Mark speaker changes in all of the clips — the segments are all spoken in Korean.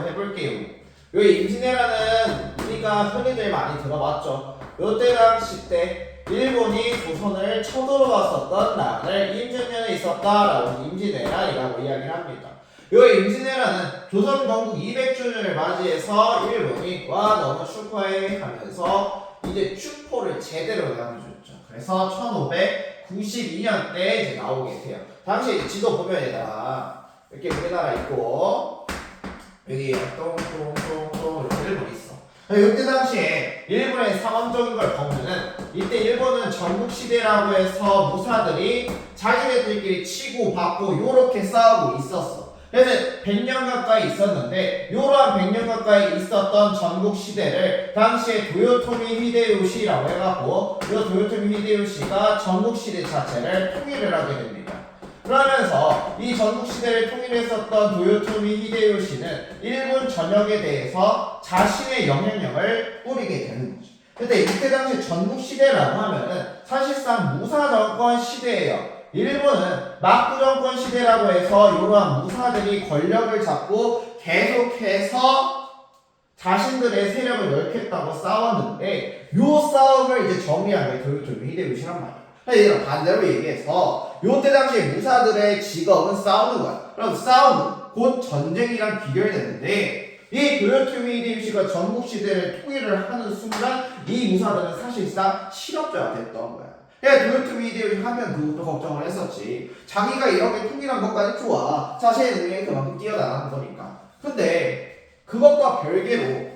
Speaker 1: 해볼게요. 요 임진왜란은 우리가 흔히들 많이 들어봤죠. 요때 당시 때 일본이 조선을 쳐들어왔었던 난을 임진년에 있었다라고 임진왜란이라고 이야기를 합니다. 요 임진왜란은 조선 건국 200주년을 맞이해서 일본이 와 너무 축하해 하면서 이제 축포를 제대로 나눠줬죠. 그래서 1592년 때 이제 나오게 돼요. 당시 지도 보면에다가 이렇게 우리나라 있고 여기 똥똥똥똥 이렇게 일본 있어. 이때 당시에 일본의 상황적인 걸 보면은 이때 일본은 전국시대라고 해서 무사들이 자기네들끼리 치고 받고 요렇게 싸우고 있었어. 그래서 100년 가까이 있었는데 요러한 100년 가까이 있었던 전국시대를 당시에 도요토미 히데요시라고 해갖고 요 도요토미 히데요시가 전국시대 자체를 통일을 하게 됩니다. 그러면서 이 전국시대를 통일했었던 도요토미 히데요시는 일본 전역에 대해서 자신의 영향력을 뿌리게 되는 거죠. 근데 이때 당시 전국시대라고 하면은 사실상 무사정권 시대예요. 일본은 막부정권 시대라고 해서 이러한 무사들이 권력을 잡고 계속해서 자신들의 세력을 넓혔다고 싸웠는데 요 싸움을 이제 정리한 게 도요토미 히데요시란 말이에요. 얘들아 반대로 얘기해서 요때 당시에 무사들의 직업은 싸우는 거야. 그럼 싸움은 곧 전쟁이랑 비교되는데 이 도요토미 히데요시가 전국시대를 통일을 하는 순간 이 무사들은 사실상 실업자가 됐던 거야. 도요토미 히데요시 하면 누구도 걱정을 했었지. 자기가 이렇게 통일한 것까지 좋아. 자신의 능력이 그만큼 뛰어나가는 거니까. 근데 그것과 별개로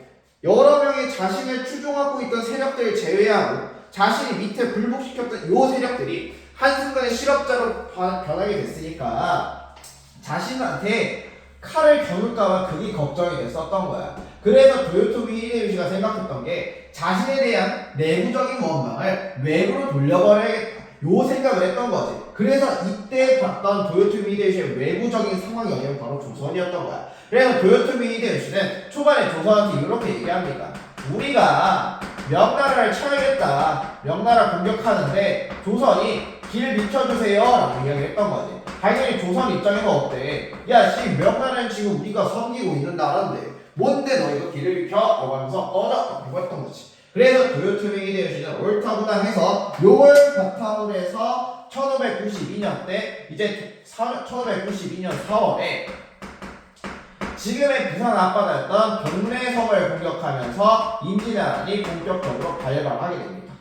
Speaker 1: 여러 명의 자신을 추종하고 있던 세력들을 제외하고 자신이 밑에 굴복시켰던 요 세력들이 한순간에 실업자로 변하게 됐으니까 자신한테 칼을 겨눌까봐 그게 걱정이 됐었던 거야. 그래서 도요토미 히데요시가 생각했던 게 자신에 대한 내부적인 원망을 외부로 돌려버려야겠다. 요 생각을 했던 거지. 그래서 이때 봤던 도요토미 히데요시의 외부적인 상황 영역은 바로 조선이었던 거야. 그래서 도요토미 히데요시는 초반에 조선한테 이렇게 얘기합니다. 우리가 명나라를 쳐야겠다. 명나라 공격하는데 조선이 길 비켜주세요 라고 이야기를 했던 거지. 당연히 조선 입장에서 어때? 야 씨 명나라는 지금 우리가 섬기고 있는 나라인데 뭔데 너희가 길을 비켜? 라고 하면서 라고 했던 거지. 그래서 도요토미 히데요시는 옳다구나 해서 요걸 바탕으로 해서 1592년 때 이제 1592년 4월에 지금의 부산 앞바다였던 동래섬을 공격하면서 임진왜란이 본격적으로 발발하게 됩니다.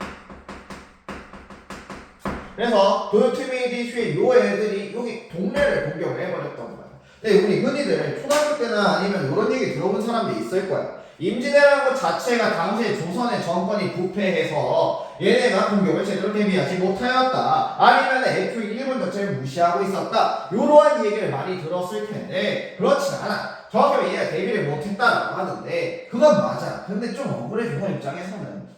Speaker 1: 그래서 도요토미 히데요시의 요 애들이 여기 동래를 공격을 해버렸던 거야. 근데 우리 흔히들 초등학교 때나 아니면 이런 얘기 들어본 사람들이 있을 거야. 임진왜란 것 자체가 당시에 조선의 정권이 부패해서 얘네가 공격을 제대로 대비하지 못하였다. 아니면 애초에 일본 자체를 무시하고 있었다. 이러한 얘기를 많이 들었을 텐데 그렇진 않아. 정확하게 얘가 대비를 못했다라고 하는데 그건 맞아. 근데 좀 억울해 조선 입장에서는.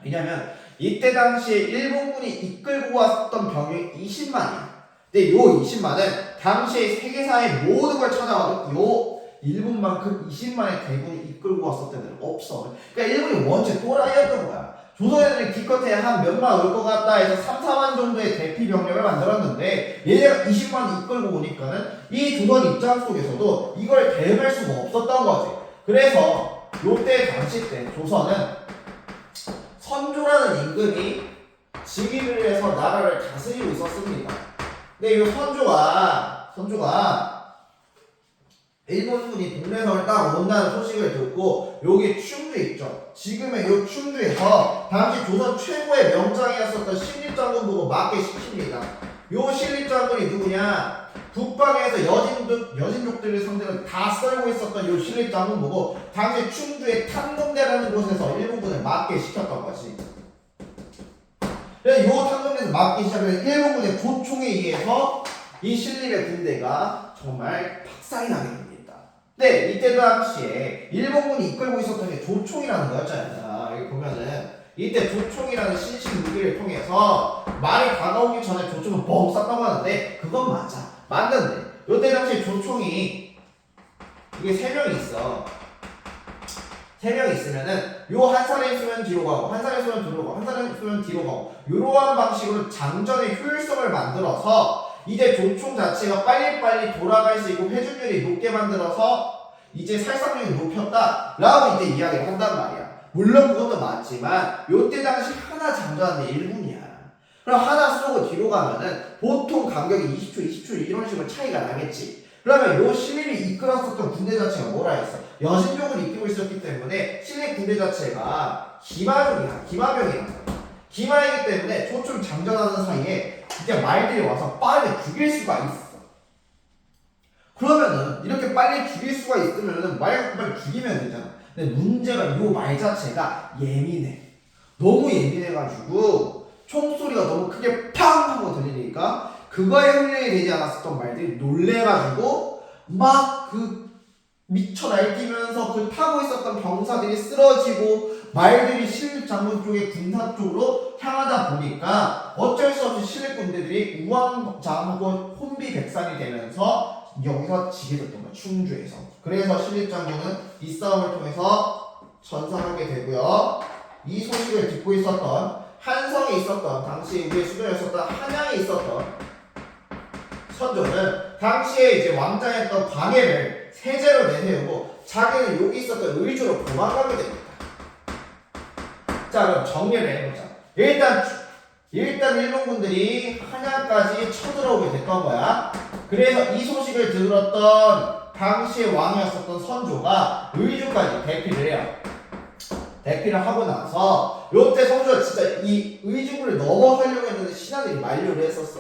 Speaker 1: 왜냐면 이때 당시에 일본군이 이끌고 왔던 병력이 20만이야. 근데 요 20만은 당시에 세계사의 모든 걸 찾아와도 요 일본만큼 20만의 대군이 이끌고 왔었던 데는 없어. 그러니까 일본이 원체 또라이였던 거야. 조선 애들이 기껏해 한 몇만 올 것 같다 해서 3, 4만 정도의 대피 병력을 만들었는데 얘네가 20만 이끌고 오니까는 이 조선 입장 속에서도 이걸 대응할 수가 없었던 거지. 그래서 요때 당시 때 조선은 선조라는 임금이 즉위를 해서 나라를 다스리고 있었습니다. 근데 이 선조가 일본군이 동래섬을 딱 온다는 소식을 듣고 여기 충주 있죠. 지금의 요 충주에서 당시 조선 최고의 명장이었었던 신립장군 보고 맞게 시킵니다. 요 신립장군이 누구냐? 북방에서 여진족들을 상대로 다 썰고 있었던 요 신립장군 보고 당시 충주의 탐동대라는 곳에서 일본군을 맞게 시켰던 것이. 그래서 요 탐동대에서 맞기 시작해서 일본군의 조총에 의해서 이 신립의 군대가 정말 박살이 나게 됩니다. 근데 이때 당시에 일본군이 이끌고 있었던 게 조총이라는 거였잖아요. 여기 보면은 이때 조총이라는 신식 무기를 통해서 말이 다가오기 전에 조총을 뻥 쐈다고 하는데 그건 맞아. 맞는데 이때 당시에 조총이 이게 3명이 있어. 3명이 있으면은 요 한 사람이 쏘면 뒤로 가고 한 사람이 쏘면 뒤로 가고 한 사람이 쏘면 뒤로 가고 요러한 방식으로 장전의 효율성을 만들어서 이제 조총 자체가 빨리빨리 돌아갈 수 있고 회전율이 높게 만들어서 이제 살상력이 높였다 라고 이제 이야기를 한단 말이야. 물론 그것도 맞지만 요때 당시 하나 장전하는데 1분이야. 그럼 하나 쏘고 뒤로 가면은 보통 간격이 20초 20초 이런 식으로 차이가 나겠지. 그러면 요 신림이 이끌었었던 군대 자체가 뭐라 했어? 여신족을 이끌고 있었기 때문에 신림 군대 자체가 기마병이란 거야. 기마이기 때문에 조금 장전하는 사이에 이제 말들이 와서 빠르게 죽일 수가 있어. 그러면은 이렇게 빨리 죽일 수가 있으면은 말 빨리 죽이면 되잖아. 근데 문제가 요 말 자체가 예민해. 너무 예민해가지고 총소리가 너무 크게 팡 하고 들리니까 그거에 훈련이 되지 않았었던 말들이 놀래가지고 막 그 미쳐 날뛰면서 그 타고 있었던 병사들이 쓰러지고 말들이 신립 장군 쪽의 군사 쪽으로 향하다 보니까 어쩔 수 없이 신립 군대들이 우왕좌왕하고 혼비백산이 되면서 여기서 지게 됐던 거야. 충주에서. 그래서 신립 장군은 이 싸움을 통해서 전사하게 되고요. 이 소식을 듣고 있었던 한성에 있었던 당시 우리의 수도였었던 한양에 있었던 선조는 당시에 이제 왕자였던 광해를 세제로 내세우고 자기는 여기 있었던 의주로 도망가게 됩니다. 자, 그럼 정리를 해보자. 일단 일본군들이 한양까지 쳐들어오게 됐던 거야. 그래서 이 소식을 들었던 당시의 왕이었었던 선조가 의주까지 대피를 해요. 대피를 하고 나서 요때 선조가 진짜 이 의주군을 넘어가려고 했는데 신하들이 만류를 했었어.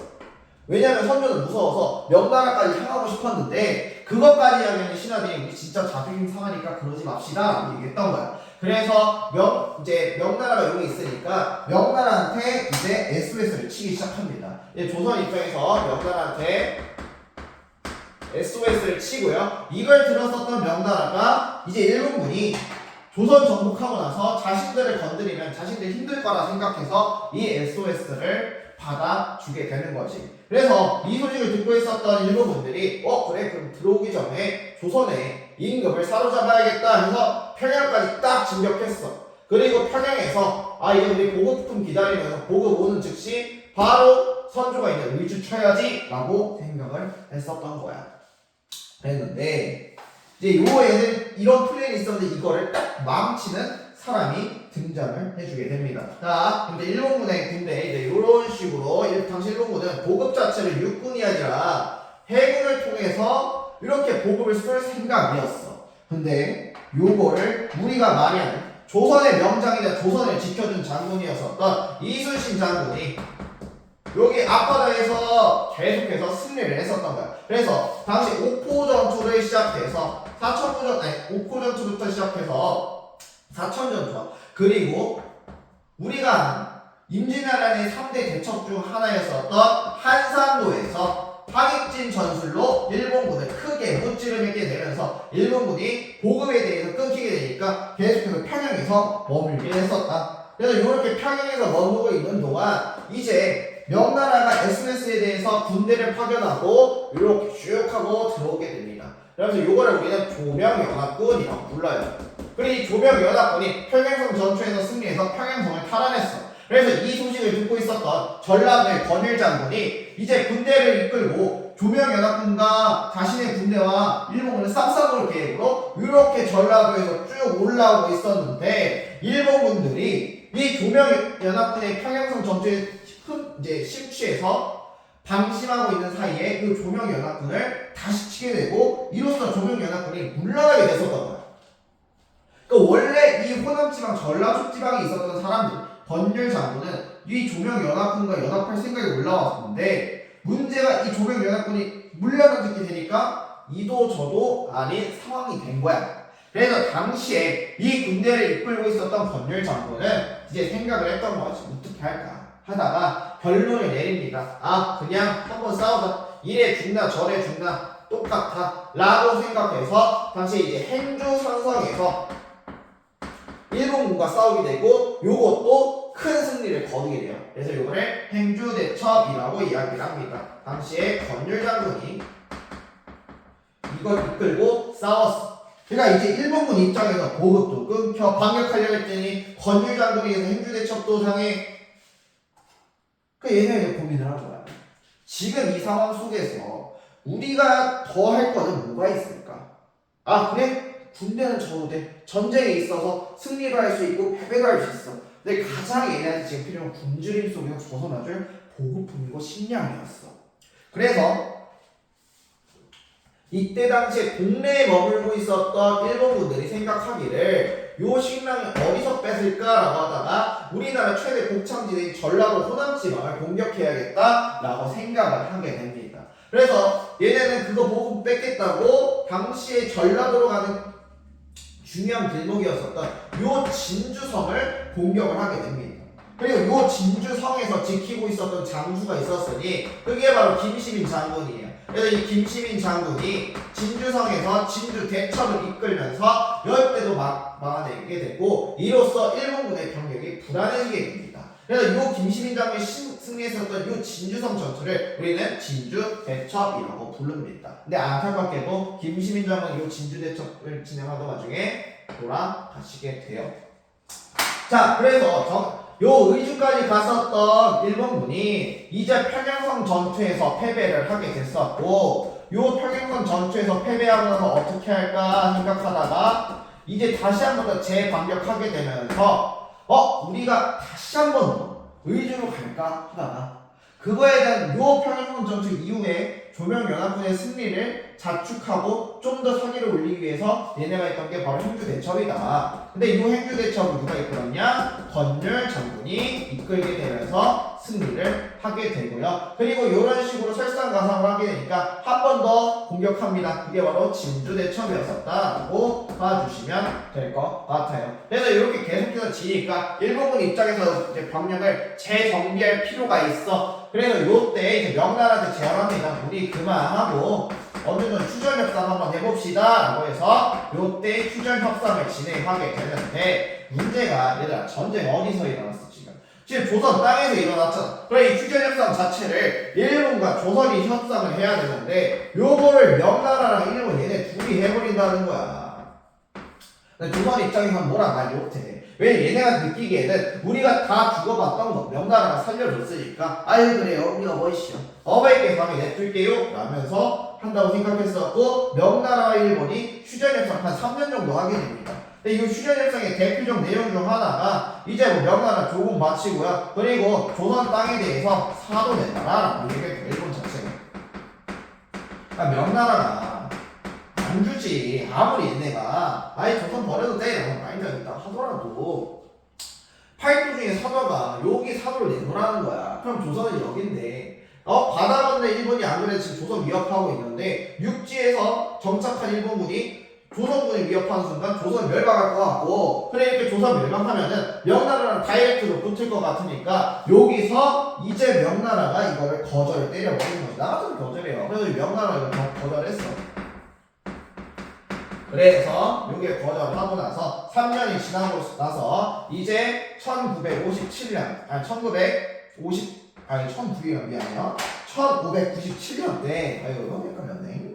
Speaker 1: 왜냐면 선조는 무서워서 명나라까지 향하고 싶었는데 그것까지 하면 신하들이 우리 진짜 자존심 상하니까 그러지 맙시다 라고 얘기했던 거야. 그래서 이제 명나라가 여기 있으니까 명나라한테 이제 SOS를 치기 시작합니다. 이제 조선 입장에서 명나라한테 SOS를 치고요. 이걸 들었었던 명나라가 이제 일본군이 조선 정복하고 나서 자신들을 건드리면 자신들 힘들 거라 생각해서 이 SOS를 받아주게 되는 거지. 그래서 이 소식을 듣고 있었던 일본군들이 그래 그럼 들어오기 전에 조선의 임금을 사로잡아야겠다 해서 평양까지 딱 진격했어. 그리고 평양에서 이제 우리 보급품 기다리면서 보급 오는 즉시 바로 선조가 이제 의주 쳐야지 라고 생각을 했었던 거야. 그랬는데 이제 요 애들 이런 플랜이 있었는데 이거를 딱 망치는 사람이 등장을 해주게 됩니다. 자, 근데 일본군의 군대 이제 이런 식으로 당시 일본군은 보급 자체를 육군이 아니라 해군을 통해서 이렇게 보급을 쏠 생각이었어. 근데 요거를 우리가 많이 하는 조선의 명장이자 조선을 지켜준 장군이었었던 이순신 장군이 여기 앞바다에서 계속해서 승리를 했었던 거야. 그래서 당시 옥포 전투를 시작해서 옥포 전투부터 시작해서 사천 전투 그리고 우리가 임진왜란의 3대 대첩 중 하나였었던 한산도에서 파격진 전술로 일본군을 크게 무찌르게 되면서 일본군이 보급에 대해서 끊기게 되니까 계속해서 평양에서 머물게 했었다. 그래서 이렇게 평양에서 머무르고 있는 동안 이제 명나라가 SOS에 대해서 군대를 파견하고 이렇게 쭉 하고 들어오게 됩니다. 그래서 이거를 우리는 조명연합군이라고 불러요. 그리고 이 조명연합군이 평양성 전투에서 승리해서 평양성을 탈환했어. 그래서 이 소식을 듣고 있었던 전라도의 권율 장군이 이제 군대를 이끌고 조명연합군과 자신의 군대와 일본군을 쌈싸볼 계획으로 이렇게 전라도에서 쭉 올라오고 있었는데 일본군들이 이 조명연합군의 평양성 전투에 이제 심취해서 방심하고 있는 사이에 이 조명연합군을 다시 치게 되고 이로써 조명연합군이 물러나게 됐었던 거야. 그러니까 원래 이 호남지방 전라북 지방에 있었던 사람들 권율 장군은 이 조명연합군과 연합할 생각이 올라왔었는데 문제가 이 조명연합군이 물러나게 되니까 이도 저도 아닌 상황이 된 거야. 그래서 당시에 이 군대를 이끌고 있었던 권율 장군은 이제 생각을 했던 거지. 어떻게 할까 하다가 결론을 내립니다. 그냥 한번 싸우자. 이래 죽나 저래 죽나 똑같아 라고 생각해서 당시 이제 행주 산성에서 일본군과 싸우게 되고 요것도 큰 승리를 거두게 돼요. 그래서 요거를 행주대첩이라고 이야기를 합니다. 당시에 권율 장군이 이걸 이끌고 싸웠어. 그러니까 이제 일본군 입장에서 보급도 끊겨 반격하려고 했더니 권율 장군이 행주대첩도 당해. 얘네가 고민을 한 거야. 지금 이 상황 속에서 우리가 더 할 거는 뭐가 있을까? 아 그래? 군대는 져도 돼. 전쟁에 있어서 승리도 할 수 있고 패배도 할 수 있어. 근데 가장 얘네한테 지금 필요한 굶주림 속에서 벗어나줄 보급품이고 식량이었어. 그래서 이때 당시에 동네에 머물고 있었던 일본군들이 생각하기를 요 식량을 어디서 뺏을까라고 하다가 우리나라 최대 곡창지대인 전라도 호남지방을 공격해야겠다라고 생각을 하게 됩니다. 그래서 얘네는 그거 보고 뺏겠다고 당시에 전라도로 가는 중요한 길목이었었던 요 진주성을 공격을 하게 됩니다. 그리고 요 진주성에서 지키고 있었던 장수가 있었으니 그게 바로 김시민 장군이에요. 그래서 이 김시민 장군이 진주성에서 진주 대첩을 이끌면서 열대도 막아내게 되고 이로써 일본군의 병력이 불안해지게 됩니다. 그래서 요 김시민 장군이 승리했었던 요 진주성 전투를 우리는 진주 대첩이라고 부릅니다. 근데 안타깝게도 김시민 장군이 요 진주 대첩을 진행하던 와중에 돌아가시게 돼요. 자, 그래서 요 의주까지 갔었던 일본군이 이제 평양성 전투에서 패배를 하게 됐었고 요 평양성 전투에서 패배하고 나서 어떻게 할까 생각하다가 이제 다시 한 번 더 재반격하게 되면서 우리가 다시 한 번 더 의주로 갈까 하다가 그거에 대한 요 평양성 전투 이후에 조명연합군의 승리를 자축하고 좀 더 사기를 올리기 위해서 얘네가 했던 게 바로 행주대첩이다. 근데 이 행주대첩을 누가 이끌었냐? 권율 장군이 이끌게 되면서 승리를 하게 되고요. 그리고 이런 식으로 설상가상을 하게 되니까 한 번 더 공격합니다. 그게 바로 진주대첩이었었다라고 봐주시면 될 것 같아요. 그래서 이렇게 계속해서 지니까 일본군 입장에서 이제 병력을 재정비할 필요가 있어. 그래서 요때 이제 명나라한테 제안합니다. 우리 그만하고 어느 정도 휴전 협상 한번 해봅시다 라고 해서 요때 휴전 협상을 진행하게 되는데 문제가 얘들아 전쟁 어디서 일어났어 지금 조선 땅에서 일어났잖아. 그래 이 휴전 협상 자체를 일본과 조선이 협상을 해야 되는데 요거를 명나라랑 일본 얘네 둘이 해버린다는 거야. 근데 조선 입장에서는 뭐라 말 못해. 왜 얘네가 느끼기에는 우리가 다 죽어봤던 거 명나라가 살려줬으니까 아유 그래요 우리가 멋있어 어머니께서 하면 냅둘게요 라면서 한다고 생각했었고 명나라와 일본이 휴전협상 한 3년 정도 하게 됩니다. 근데 이 휴전협상의 대표적 내용 중 하나가 이제 뭐 명나라 조공 마치고요 그리고 조선 땅에 대해서 사도 내놔라 라고 얘기했죠. 일본 자체가 명나라가 안 주지. 아무리 얘네가 아예 조선 버려도 돼 라고 마인드가 있다 하더라도 팔도 중에 사도가 여기 사도를 내놓으라는 거야. 그럼 조선은 여긴데 바다 건너 일본이 안 그래 지금 조선 위협하고 있는데 육지에서 정착한 일본군이 조선군을 위협하는 순간 조선 멸망할 것 같고 그래 이렇게 조선 멸망하면은 명나라랑 다이렉트로 붙을 것 같으니까 여기서 이제 명나라가 이거를 거절을 때려버리는 거지. 나 같은 거절해요. 그래서 명나라가 이걸 거절했어. 그래서 요게 거절을 하고 나서 3년이 지나고 나서 이제 1957년 1900년 미안해요 1597년 때 아이고 헷갈렸네.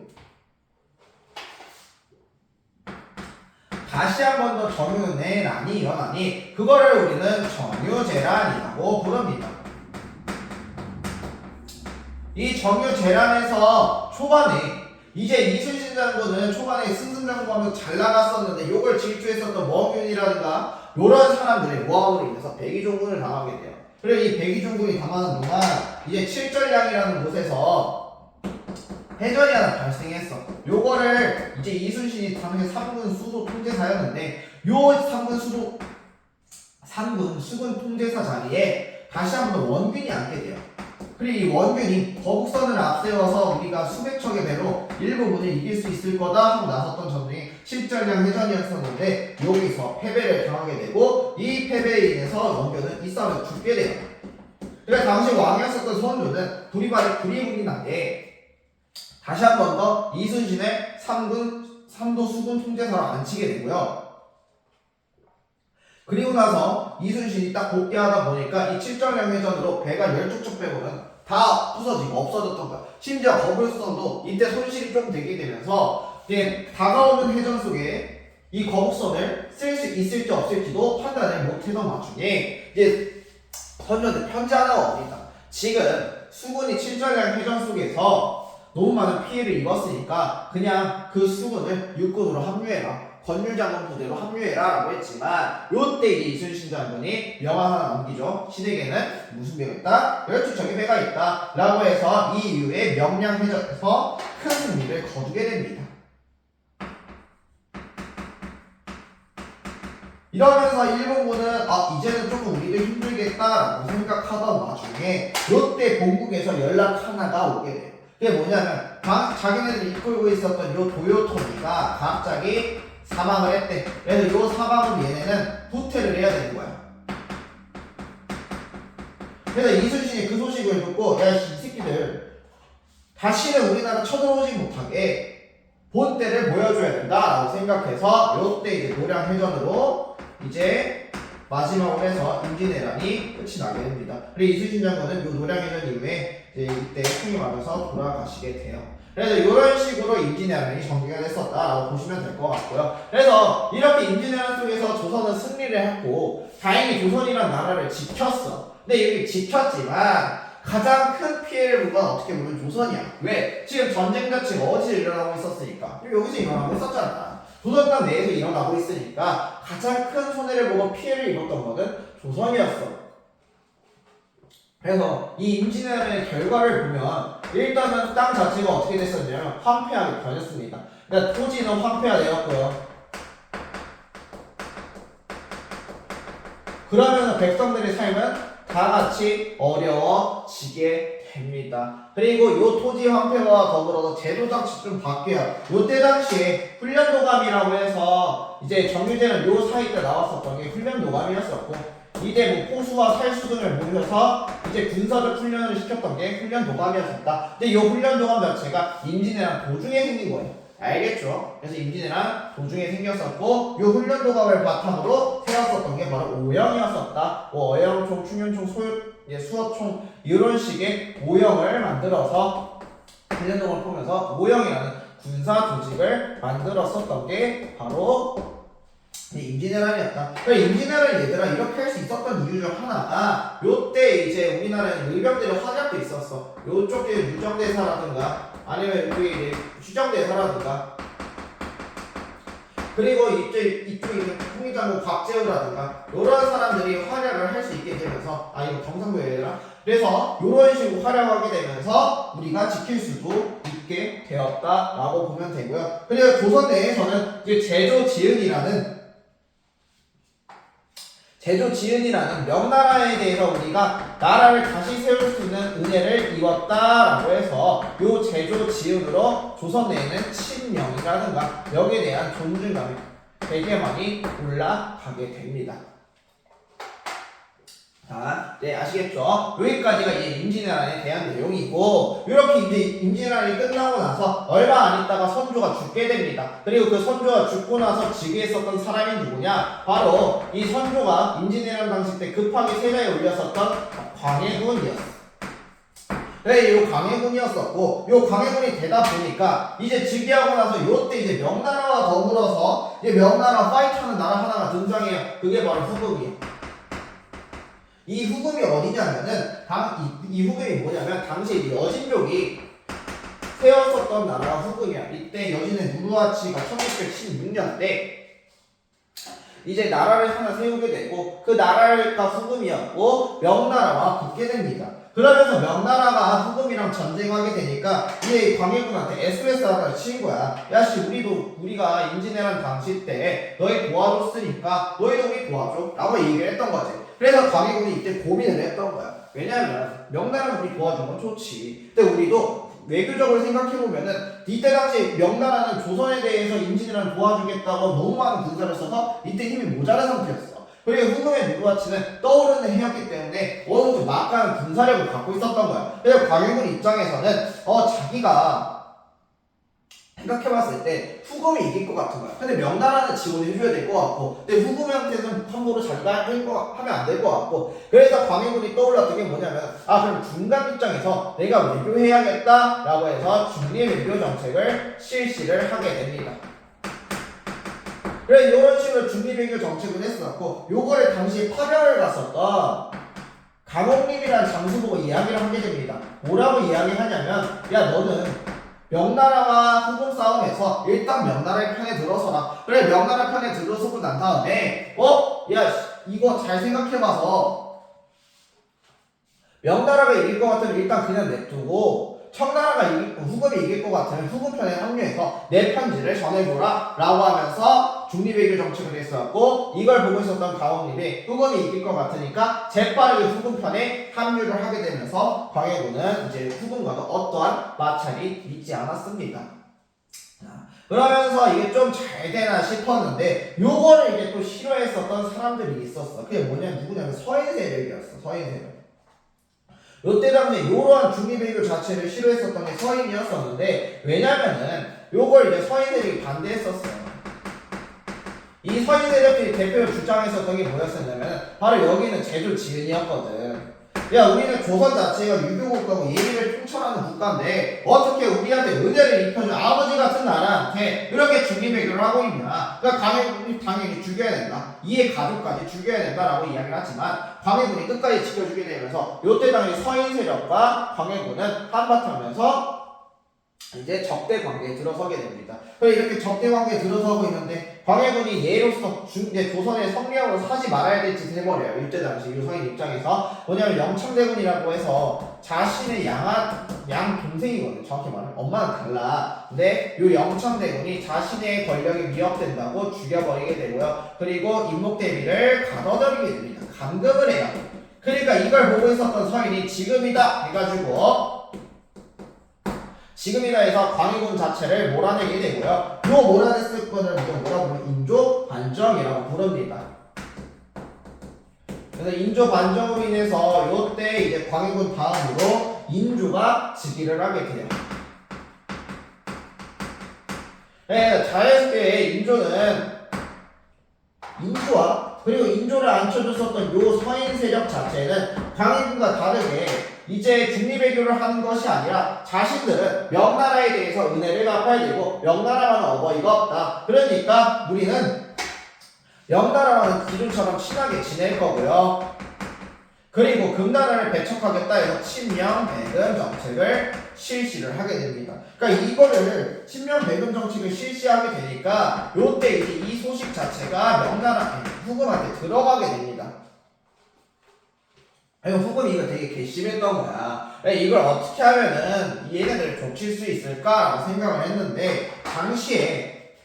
Speaker 1: 다시 한 번 더 정유내란이 일어나니 그거를 우리는 정유재란이라고 부릅니다. 이 정유재란에서 초반에 이제 이순신 장군은 초반에 승승장구하면서 잘 나갔었는데 요걸 질주했었던 멍균이라든가 요런 사람들의 모함으로 인해서 백의종군을 당하게 돼요. 그리고 이 백의종군이 당하는 동안 이제 칠전량이라는 곳에서 해전이 하나 발생했어. 요거를 이제 이순신이 당시 3군 수도 통제사였는데 요 3군 수군 통제사 자리에 다시 한번 원균이 앉게 돼요. 그리고 이 원균이 거북선을 앞세워서 우리가 수백 척의 배로 일본군을 이길 수 있을 거다 하고 나섰던 전쟁이 칠전량 해전이었었는데 여기서 패배를 당하게 되고 이 패배에 인해서 원균은 이 싸움에서 죽게 돼요. 그래서 당시 왕이었었던 선조는 불이분이 난데 다시 한 번 더 이순신의 3도 수군 통제사로 앉히게 되고요. 그리고 나서 이순신이 딱 복귀하다 보니까 이 칠전량 해전으로 배가 12척 빼고는 다 부서지고 없어졌던 거야. 심지어 거북선도 이때 손실이 좀 되게 되면서 이제 다가오는 해전 속에 이 거북선을 쓸 수 있을지 없을지도 판단을 못해던 와중에 이제 선조한테 편지 하나가 옵니다. 지금 수군이 칠전량 해전 속에서 너무 많은 피해를 입었으니까 그냥 그 수군을 육군으로 합류해라. 권율장군 부대로 합류해라 라고 했지만 요때 이제 이순신 장군이 명함 하나 남기죠. 신에게는 무슨 배가 있다? 열추적의 배가 있다 라고 해서 이 이후에 명량해전에서 큰 승리를 거두게 됩니다. 이러면서 일본군은 이제는 조금 우리도 힘들겠다라고 생각하던 와중에 요때 본국에서 연락 하나가 오게 돼요. 그게 뭐냐면 자기네들이 이끌고 있었던 요 도요토미가 갑자기 사망을 했대. 그래서 요 사망을 얘네는 후퇴를 해야 되는 거야. 그래서 이순신이 그 소식을 듣고 야 이 새끼들 다시는 우리나라 쳐들어오지 못하게 본때를 보여줘야 된다라고 생각해서 요때 이제 노량해전으로 이제 마지막으로 해서 임진왜란이 끝이 나게 됩니다. 그리고 이순신 장군은 요 노량해전 이후에 이제 이때 총이 맞아서 돌아가시게 돼요. 그래서 이런 식으로 임진왜란이 전개가 됐었다라고 보시면 될 것 같고요. 그래서 이렇게 임진왜란 속에서 조선은 승리를 했고 다행히 조선이란 나라를 지켰어. 근데 이렇게 지켰지만 가장 큰 피해를 본 건 어떻게 보면 조선이야. 왜? 지금 전쟁 자체가 어디서 일어나고 있었으니까. 여기서 일어나고 있었잖아. 조선 땅 내에서 일어나고 있으니까 가장 큰 손해를 보고 피해를 입었던 것은 조선이었어. 그래서 이 임진왜란의 결과를 보면 일단은 땅 자체가 어떻게 됐었냐면 황폐하게 변했습니다. 그러니까 토지는 황폐화되었고요. 그러면서 백성들의 삶은 다 같이 어려워지게 됩니다. 그리고 요 토지 황폐화와 더불어서 제도 장치 좀 바뀌어요. 요때 당시에 훈련도감이라고 해서 이제 정유재는 요 사이 때 나왔었던 게 훈련도감이었었고 이제 뭐 포수와 살수 등을 모여서 이제 군사적 훈련을 시켰던 게 훈련도감이었었다. 근데 이 훈련도감 자체가 임진왜란 도중에 생긴 거예요. 알겠죠? 그래서 임진왜란 도중에 생겼었고 이 훈련도감을 바탕으로 세웠었던 게 바로 오영이었었다. 뭐 어영총, 충윤총, 수어총 이런 식의 오영을 만들어서 훈련도감을 보면서 오영이라는 군사 조직을 만들었었던 게 바로 임진왜란이었다. 그러니까 임진왜란 얘들아 이렇게 할 수 있었던 이유 중 하나가 요때 이제 우리나라에 의병들의 활약도 있었어. 요쪽에 유정대사라든가 아니면 이쪽에 이제 휴정대사라든가 그리고 이쪽에 이제 통일장군 곽재우라든가 이런 사람들이 활약을 할 수 있게 되면서 이거 경상도 얘들아 그래서 이런 식으로 활약하게 되면서 우리가 지킬 수도 있게 되었다라고 보면 되고요. 그리고 조선 내에서는 이제 제조지은이라는 명나라에 대해서 우리가 나라를 다시 세울 수 있는 은혜를 입었다라고 해서 요 제조지은으로 조선 내에는 친명이라든가 여기에 대한 존중감이 되게 많이 올라가게 됩니다. 자, 네, 아시겠죠? 여기까지가 이제 임진왜란에 대한 내용이고, 이렇게 이제 임진왜란이 끝나고 나서 얼마 안 있다가 선조가 죽게 됩니다. 그리고 그 선조가 죽고 나서 즉위했었던 사람이 누구냐? 바로 이 선조가 임진왜란 당시 때 급하게 세자에 올렸었던 광해군이었어. 네, 요 광해군이었었고, 요 광해군이 되다 보니까 이제 즉위하고 나서 요때 이제 명나라와 더불어서 이제 명나라 파이트하는 나라 하나가 등장해요. 그게 바로 후금이에요. 이 후금이 어디냐면은 이 후금이 뭐냐면 당시 여진족이 세웠었던 나라가 후금이야. 이때 여진의 누르하치가 1616년대 이제 나라를 하나 세우게 되고 그 나라가 후금이었고 명나라와 붙게 됩니다. 그러면서 명나라가 후금이랑 전쟁하게 되니까 이제 광해군한테 SOS 하나를 친 거야. 야씨 우리가 임진왜란 당시 때 너희 도와줬으니까 너희도 우리 도와줘 라고 얘기를 했던 거지. 그래서 광해군이 이때 고민을 했던 거야. 왜냐면 명나라는 우리 도와준 건 좋지. 근데 우리도 외교적으로 생각해보면은 이때 당시 명나라는 조선에 대해서 임진왜란 도와주겠다고 너무 많은 군사를 써서 이때 힘이 모자란 상태였어. 그리고 후금의 누르하치는 떠오르는 해였기 때문에 어느 정도 막강한 군사력을 갖고 있었던 거야. 그래서 광해군 입장에서는 자기가 생각해봤을 때 후금이 이길 것 같은 거야. 근데 명나라는 지원을 해줘야 될 것 같고 근데 후금한테는 함부로 자기가 하면 안 될 것 같고 그래서 광해군이 떠올랐던 게 뭐냐면 그럼 중간 입장에서 내가 외교해야겠다 라고 해서 중립 외교 정책을 실시를 하게 됩니다. 그래 이런 식으로 중립 외교 정책을 했었고 요거를 당시 파견을 갔었던 강홍림이라는 장수 보고 이야기를 하게 됩니다. 뭐라고 이야기하냐면 야 너는 명나라와 후금 싸움에서 일단 명나라의 편에 들어서라. 그래, 명나라 편에 들어서고 난 다음에 야 이거 잘 생각해봐서 명나라가 이길 것 같으면 일단 그냥 냅두고 후금이 이길 것 같으면 후금 편에 합류해서 내 편지를 전해줘라 라고 하면서 중립외교 정책을 했었고, 이걸 보고 있었던 가홍립이 후금이 이길 것 같으니까 재빠르게 후금 편에 합류를 하게 되면서 광해군은 이제 후금과도 어떠한 마찰이 있지 않았습니다. 그러면서 이게 좀 잘 되나 싶었는데 요거를 이제 또 싫어했었던 사람들이 있었어. 그게 누구냐면 서인 세력이었어. 서인 세력. 요때 당시에 요러한 중립외교 자체를 싫어했었던 게 서인이었었는데, 왜냐면은 요걸 이제 서인 세력이 반대했었어요. 이 서인 세력들이 대표로 주장했었던 게 뭐였었냐면 바로 여기는 제주 지은이었거든. 야, 우리는 조선 자체가 유교국가고 예리를 통찰하는 국가인데 어떻게 우리한테 은혜를 입혀준 아버지 같은 나라한테 이렇게 중립외교를 하고 있냐. 그러니까 광해군이 당연히 죽여야 된다. 이해 가족까지 죽여야 된다라고 이야기를 하지만 광해군이 끝까지 지켜주게 되면서 요때 당시 서인 세력과 광해군은 한바탕면서 이제 적대 관계에 들어서게 됩니다. 그래서 이렇게 적대 관계에 들어서고 있는데 광해군이 예로서 이제 조선의 성리학으로 사지 말아야 될 짓을 해버려요. 이때 당시 유서인 입장에서 뭐냐면 영창대군이라고 해서 자신의 양 동생이거든요. 정확히 말하면 엄마는 달라. 근데 이 영창대군이 자신의 권력이 위협된다고 죽여버리게 되고요. 그리고 임목대비를 가둬버리게 됩니다. 감금을 해요. 그러니까 이걸 보고 있었던 서인이 지금이다 해가지고 지금이라 해서 광해군 자체를 몰아내게 되고요. 요 몰아냈을 거는 뭐라고 부르면 인조 반정이라고 부릅니다. 그래서 인조 반정으로 인해서 요때 이제 광해군 다음으로 인조가 즉위를 하게 돼요. 네, 자연스럽게 인조와 그리고 인조를 앉혀줬었던 요 서인 세력 자체는 광해군과 다르게 이제 중립외교를 하는 것이 아니라 자신들은 명나라에 대해서 은혜를 갚아야 되고 명나라와는 어버이가 없다. 그러니까 우리는 명나라와는 기존처럼 친하게 지낼 거고요. 그리고 금나라를 배척하겠다 해서 친명배금 정책을 실시를 하게 됩니다. 그러니까 이거를 친명배금 정책을 실시하게 되니까 요때 이제 이 소식 자체가 후금한테 들어가게 됩니다. 후금이 이거 되게 괘씸했던 거야. 이걸 어떻게 하면은 얘네들을 족칠 수 있을까라고 생각을 했는데, 당시에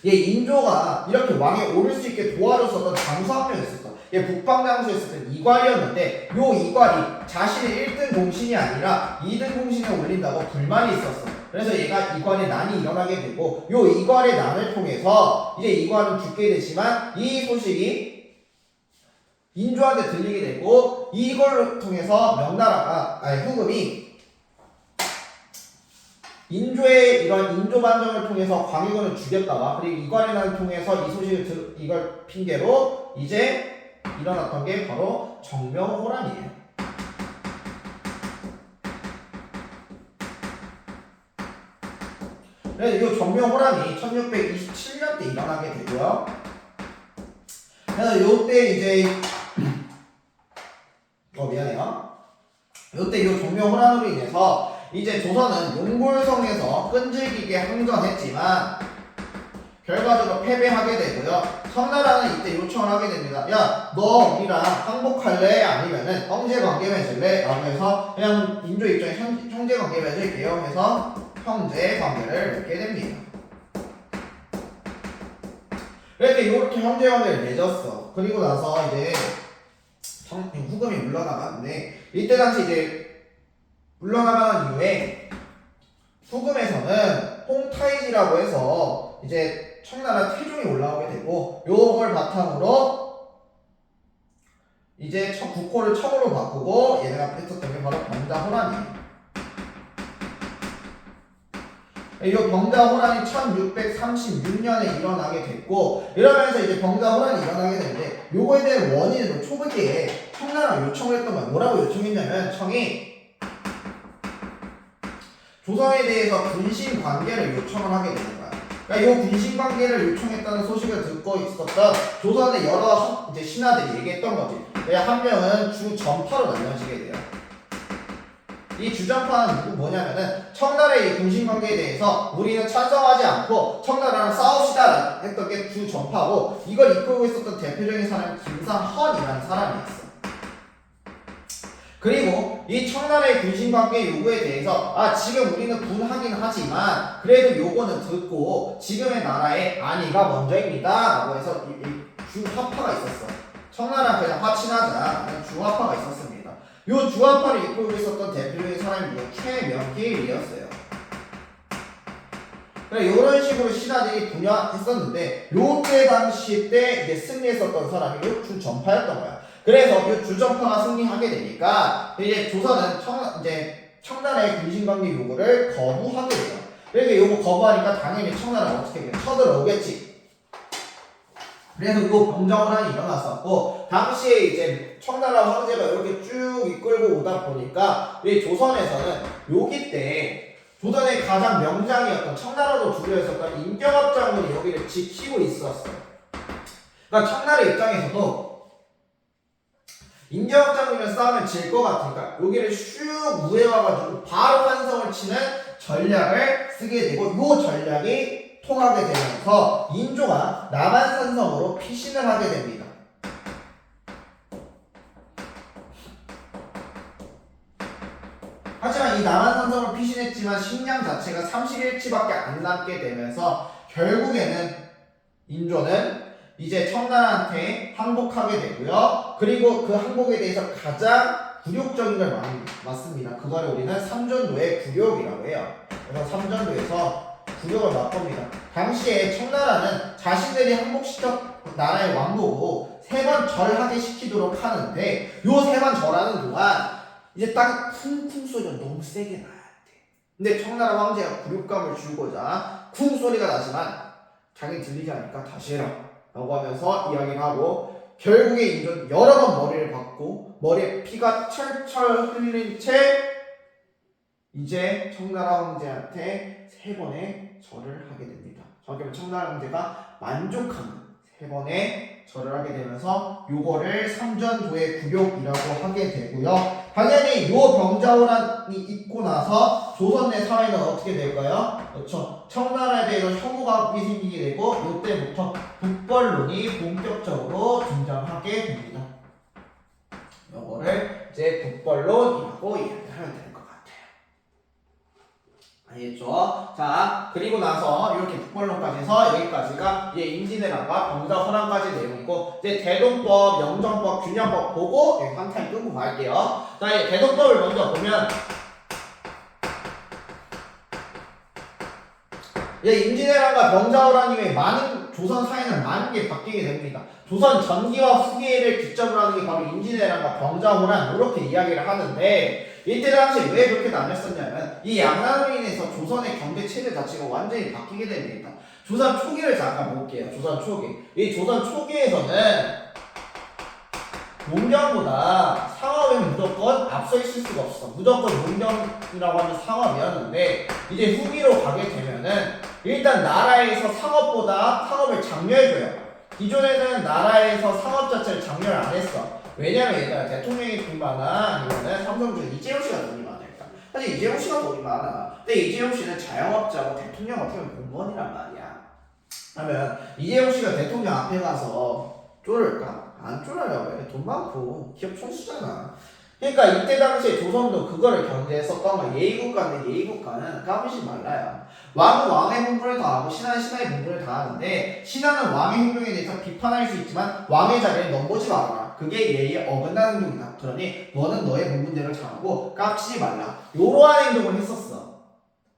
Speaker 1: 얘 인조가 이렇게 왕에 오를 수 있게 도와줬었던 장수 한 명 있었어. 얘 북방장수였었던 이괄이었는데, 요 이괄이 자신의 1등 공신이 아니라 2등 공신에 올린다고 불만이 있었어. 그래서 얘가 이괄의 난이 일어나게 되고, 요 이괄의 난을 통해서 이제 이괄은 죽게 되지만 이 소식이 인조한테 들리게 되고, 이걸 통해서 후금이 인조의 이런 인조 반정을 통해서 광해군을 죽였다가, 그리고 이괄의 난을 통해서 이 소식을 이걸 핑계로 이제 일어났던 게 바로 정명호란이에요. 그래서 이 정명호란이 1627년 때 일어나게 되고요. 그래서 요때 이제 미안해요. 요때 요 정명호란으로 인해서 이제 조선은 용골성에서 끈질기게 항전했지만 결과적으로 패배하게 되고요. 청나라는 이때 요청을 하게 됩니다. 야, 너 우리랑 항복할래? 아니면은 형제관계 맺을래? 라고 해서 그냥 인조 입장에 형제관계 맺을게요 해서 형제관계를 맺게 됩니다. 이렇게 형제관계를 맺었어. 그리고 나서 이제 후금이 물러나갔는데, 이때 당시 이제 물러나가는 이후에 후금에서는 홍타이지라고 해서 이제 청나라 태종이 올라오게 되고, 요걸 바탕으로 이제 국호를 청으로 바꾸고 얘네가 했었던 게 바로 병자호란이에요. 이 병자호란이 1636년에 일어나게 됐고, 이러면서 이제 병자호란이 일어나게 되는데, 요거에 대한 원인은 초기에 청나라가 요청을 했던 거야. 뭐라고 요청했냐면, 청이 조선에 대해서 군신 관계를 요청을 하게 되는 거야. 그러니까 이 군신 관계를 요청했다는 소식을 듣고 있었던 조선의 여러 이제 신하들이 얘기했던 거지. 한 명은 주 전파로 나뉘어지게 돼요. 이 주전파는 누구 뭐냐면은 청나라의 이 군신관계에 대해서 우리는 찬성하지 않고 청나라랑 싸웁시다 했던 게 주전파고 이걸 이끌고 있었던 대표적인 사람이 김상헌이라는 사람이었어. 그리고 이 청나라의 군신관계 요구에 대해서 지금 우리는 분하긴 하지만 그래도 요거는 듣고 지금의 나라의 안위가 먼저입니다 라고 해서 이 주화파가 있었어. 청나라랑 그냥 화친하자 주화파가 있었습니다. 요 주화파를 이끌고 있었던 대표적인 사람이 누구? 최명길이었어요. 이런 식으로 신하들이 분야했었는데 요때 당시 때 이제 승리했었던 사람이 요 주전파였던 거야. 그래서 요 주전파가 승리하게 되니까 이제 조선은 청나라의 군신관계 요구를 거부하게 돼요. 그러니까 요거 거부하니까 당연히 청나라가 어떻게 쳐들어오겠지. 그래서 요 병자호란이 일어났었고 당시에 이제 청나라 황제가 이렇게 쭉 이끌고 오다 보니까 이 조선에서는 요기 때 조선의 가장 명장이었던 청나라도 두려웠었던 임경합 장군이 여기를 지키고 있었어요. 그러니까 청나라 입장에서도 임경합 장군이랑 싸우면 질 것 같으니까 여기를 슉 우회와가지고 바로 환성을 치는 전략을 쓰게 되고 요 전략이 통하게 되면서 인조가 남한산성으로 피신을 하게 됩니다. 하지만 이 남한산성으로 피신했지만 식량 자체가 31치밖에 안 남게 되면서 결국에는 인조는 이제 청나라한테 항복하게 되고요. 그리고 그 항복에 대해서 가장 굴욕적인 걸 맞습니다. 그거를 우리는 삼전도의 굴욕이라고 해요. 그래서 삼전도에서 굴욕을 맛봅니다. 당시에 청나라는 자신들이 항복시켰 나라의 왕보고 세 번 절하게 시키도록 하는데 요 세 번 절하는 동안 이제 딱 쿵쿵 소리가 너무 세게 나야 돼. 근데 청나라 황제가 굴욕감을 주고자 쿵 소리가 나지만 자기 들리지 않으니까 다시 해라 라고 하면서 이야기를 하고 결국에 인조는 여러 번 머리를 박고 머리에 피가 철철 흘린 채 이제 청나라 황제한테 세 번의 절을 하게 됩니다. 정확히 말하면 청나라 황제가 만족하는 세 번의 절을 하게 되면서 요거를 삼전도의 굴욕이라고 하게 되고요. 당연히 요 병자호란이 있고 나서 조선 내 사회는 어떻게 될까요? 그렇죠. 청나라에 대해서 혐오감이 생기게 되고 요때부터 북벌론이 본격적으로 등장하게 됩니다. 요거를 이제 북벌론이라고 이야기하면 됩니다. 알겠죠? 자, 그리고 나서 이렇게 북벌론까지 해서 여기까지가 이제 임진왜란과 병자호란까지 내용이고 이제 대동법, 영정법, 균형법 보고 한 타임 끄고 갈게요. 자, 이제 대동법을 먼저 보면 임진왜란과 병자호란 이후에 많은 조선 사회는 많은 게 바뀌게 됩니다. 조선 전기와 후기를 기점으로 하는 게 바로 임진왜란과 병자호란 이렇게 이야기를 하는데 이때 당시에 왜 그렇게 나뉘었었냐면 이 양난으로 인해서 조선의 경제 체제 자체가 완전히 바뀌게 됩니다. 조선 초기를 잠깐 볼게요. 조선 초기. 이 조선 초기에서는 농경보다 상업은 무조건 앞서 있을 수가 없어. 무조건 농경이라고 하면 상업이었는데 이제 후기로 가게 되면은 일단 나라에서 상업을 장려해줘요. 기존에는 나라에서 상업 자체를 장려를 안 했어. 왜냐면 얘들아 대통령이 돈 많아 아니면은 삼성 중 이재용 씨가 돈이 많을까? 사실 이재용 씨가 돈이 많아. 근데 이재용 씨는 자영업자고 대통령 어떻게 보면 공무원이란 말이야. 하면 이재용 씨가 대통령 앞에 가서 쫄을까? 안 쫄아요. 왜? 돈 많고 기업 총수잖아. 그러니까 이때 당시에 조선도 그거를 견제했었던 거야. 예의국가인데 예의국가는 까부지 말라요. 왕은 왕의 분분을 다하고 신하는 신하의 분분을 다하는데 신하는 왕의 행동에 대해서 비판할 수 있지만 왕의 자리에 넘보지 말아라. 그게 예의에 어긋나는 행동이다. 그러니 너는 너의 분분대로 잘하고 깝치지 말라. 이러한 행동을 했었어.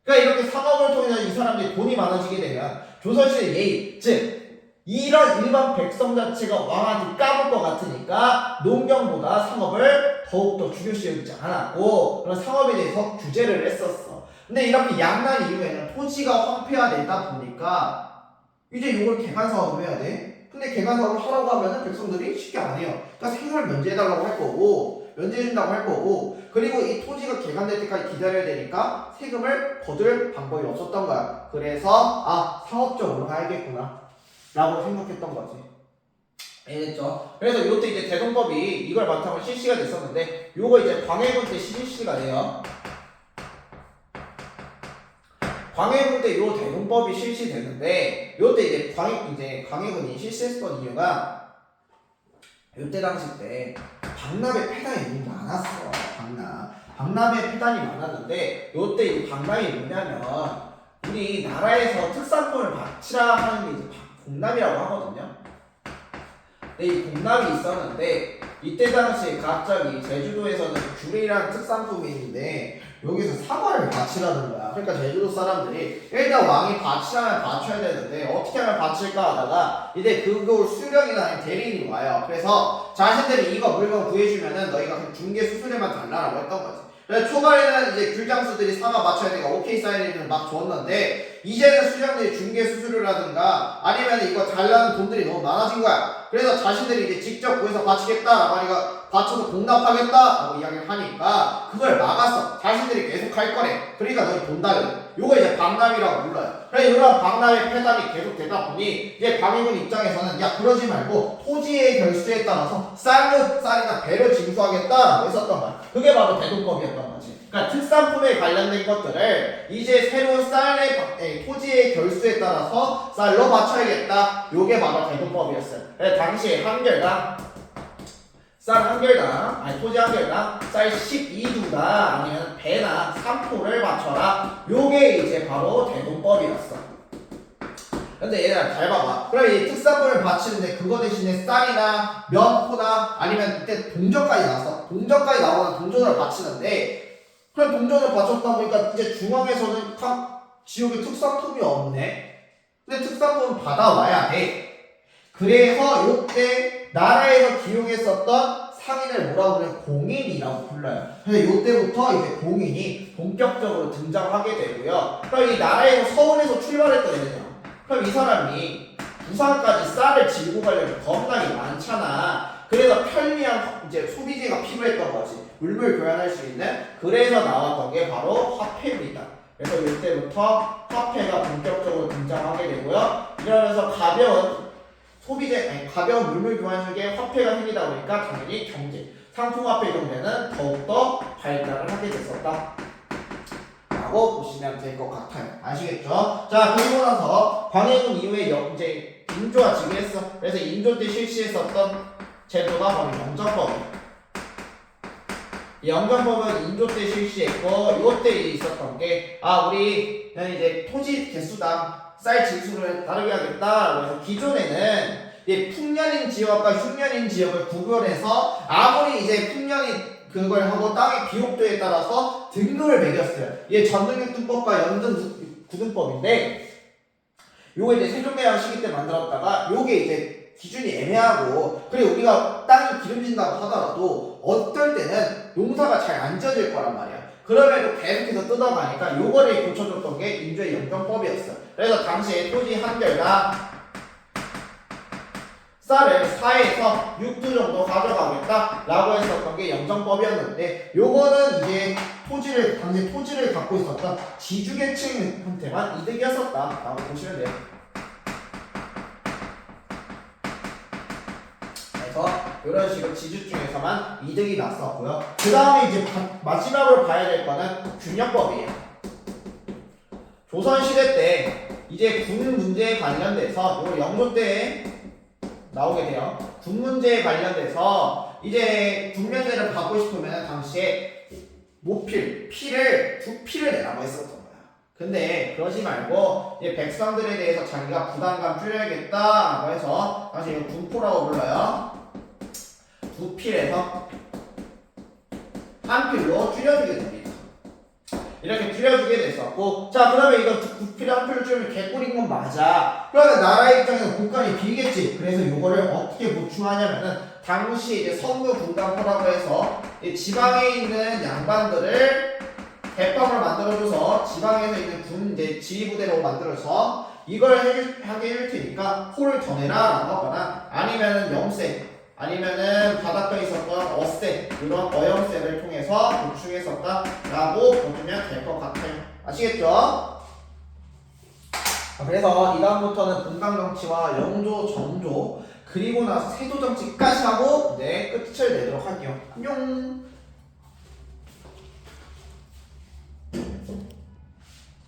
Speaker 1: 그러니까 이렇게 상업을 통해서 이 사람들이 돈이 많아지게 되면 조선시대 예의, 즉 이런 일반 백성 자체가 왕한테 까불 것 같으니까 농경보다 상업을 더욱더 중요시하지 않았고 그런 상업에 대해서 규제를 했었어. 근데 이렇게 양난 이후에는 토지가 황폐화되다 보니까 이제 이걸 개간사업을 해야 돼. 근데 개간사업을 하라고 하면은 백성들이 쉽게 안 해요. 그러니까 세금을 면제해달라고 할 거고 면제해준다고 할 거고 그리고 이 토지가 개간될 때까지 기다려야 되니까 세금을 거둘 방법이 없었던 거야. 그래서 상업적으로 가야겠구나 라고 생각했던 거지. 알겠죠? 그래서 요때 이제 대동법이 이걸 바탕으로 실시가 됐었는데 요거 이제 광해군 때 실시가 돼요. 광해군 때 요 대동법이 실시되는데 요때 이제 광해군이 실시했던 이유가 요때 당시 때 박납의 폐단이 너무 많았어. 박납의 폐단이 많았는데 요때 이 박납이 뭐냐면 우리 나라에서 특산품을 바치라 하는 게 이제 공납이라고 하거든요. 근데 이 공납이 있었는데 이때 당시에 갑자기 제주도에서는 귤이라는 특산품이 있는데 여기서 사과를 바치라는 거야. 그러니까 제주도 사람들이 일단 왕이 바치라면 바쳐야 되는데 어떻게 하면 바칠까 하다가 이제 그걸 수령이나 아니면 대리인이 와요. 그래서 자신들이 이거 물건 구해주면은 너희가 그 중개 수수료만 달라고 했던 거지. 그래서 초반에는 이제 귤장수들이 사과 맞춰야 되니까 오케이 사인을 막 줬는데 이제는 수령들이 중개 수수료라든가 아니면 이거 달라는 돈들이 너무 많아진 거야. 그래서 자신들이 이제 직접 구해서 바치겠다 라고 바쳐서 공납하겠다 라고 이야기를 하니까 그걸 막았어. 자신들이 계속 할 거래. 그러니까 너희 돈 달래. 요거 이제 박람이라고 불러요. 그래서 이런 박람의 폐단이 계속 되다 보니 이제 광해군 입장에서는 야 그러지 말고 토지의 결수에 따라서 쌀이나 배를 징수하겠다라고 했었던 거야. 그게 바로 대동법이었던 거지. 그러니까 특산품에 관련된 것들을 이제 새로운 토지의 결수에 따라서 쌀로 맞춰야겠다. 요게 바로 대동법이었어요. 그래서 당시에 토지 한 개당 쌀 12두가 아니면 배나 3포를 맞춰라. 요게 이제 바로 대동법이었어. 근데 얘들아 잘 봐봐. 그럼 이 특산물을 바치는데 그거 대신에 쌀이나 면포나 아니면 이때 동전까지 나왔어. 동전까지 나오는 동전을 바치는데 그럼 동전을 바쳤다 보니까 이제 중앙에서는 지역에 특산품이 없네. 근데 특산품은 받아와야 돼. 그래서 요때 나라에서 기용했었던 상인을 뭐라고 그래? 공인이라고 불러요. 그래서 요때부터 이제 공인이 본격적으로 등장하게 되고요. 그럼 이 나라에서 서울에서 출발했던 애들이야. 그럼 이 사람이 부산까지 쌀을 질고 가려면 겁나게 많잖아. 그래서 편리한 이제 소비재가 필요했던 거지. 물물 교환할 수 있는. 그래서 나왔던 게 바로 화폐입니다. 그래서 이때부터 화폐가 본격적으로 등장하게 되고요. 이러면서 가벼운 물물 교환식의 화폐가 생기다 보니까 당연히 경제, 상품화폐 경제는 더욱더 발달을 하게 됐었다 라고 보시면 될 것 같아요. 아시겠죠? 자, 그리고 나서 광해군 이후에 이제 인조가 즉위했어. 그래서 인조 때 실시했었던 제도가 바로 영정법이에요. 영정법은 인조 때 실시했고 요때 있었던 게 우리는 이제 토지 개수당 쌀 징수를 다르게 하겠다. 그래서 기존에는 풍년인 지역과 흉년인 지역을 구별해서 아무리 이제 풍년이 그걸 하고 땅의 비옥도에 따라서 등급을 매겼어요. 이게 전등육등법과 연등구등법인데 요거 이제 세종대왕 시기 때 만들었다가 요게 이제 기준이 애매하고 그리고 우리가 땅이 기름진다고 하더라도 어떨 때는 농사가 잘 안 지어질 거란 말이야. 그럼에도 계속해서 뜯어가니까 요거를 고쳐줬던 게 인조의 영정법이었어. 그래서 당시에 토지 한 개당 쌀을 4에서 6두 정도 가져가겠다 라고 했었던 게 영정법이었는데 요거는 이제 당시 토지를 갖고 있었던 지주계층한테만 이득이었었다 라고 보시면 돼요. 그래서 이런 식으로 지주층에서만 이득이 났었고요. 그 다음에 이제 마지막으로 봐야 될 거는 균형법이에요. 조선시대 때 이제 군 문제에 관련돼서 요 영조 때에 나오게 돼요. 군 문제에 관련돼서 이제 군면제를 받고 싶으면 당시에 두 피를 내라고 했었던 거야. 근데 그러지 말고 이제 백성들에 대해서 자기가 부담감 줄여야겠다라고 해서 당시 이거 군포라고 불러요. 두 필에서 한 필로 줄여주게 됩니다. 이렇게 줄여주게 됐었고, 자, 그 다음에 이거 부피를 한 필로 줄이면 개꿀인 건 맞아. 그러면 나라 입장에서 국간이 비겠지. 그래서 요거를 어떻게 보충하냐면은 당시 이제 선거 분담호라고 해서 지방에 있는 양반들을 대빵을 만들어줘서 지방에서 있는 군 이제 지휘부대로 만들어서 이걸 하게 해줄 테니까 호를 더 내라 라고 하거나 아니면은 영세 아니면은 바닷가에 있었던 어세 이런 어영세를 통해서 보충했었다라고 보시면 될 것 같아요. 아시겠죠? 그래서 이 다음부터는 분당정치와 영조, 정조 그리고 나서 세조정치까지 하고 이제 끝을 내도록 할게요. 안녕.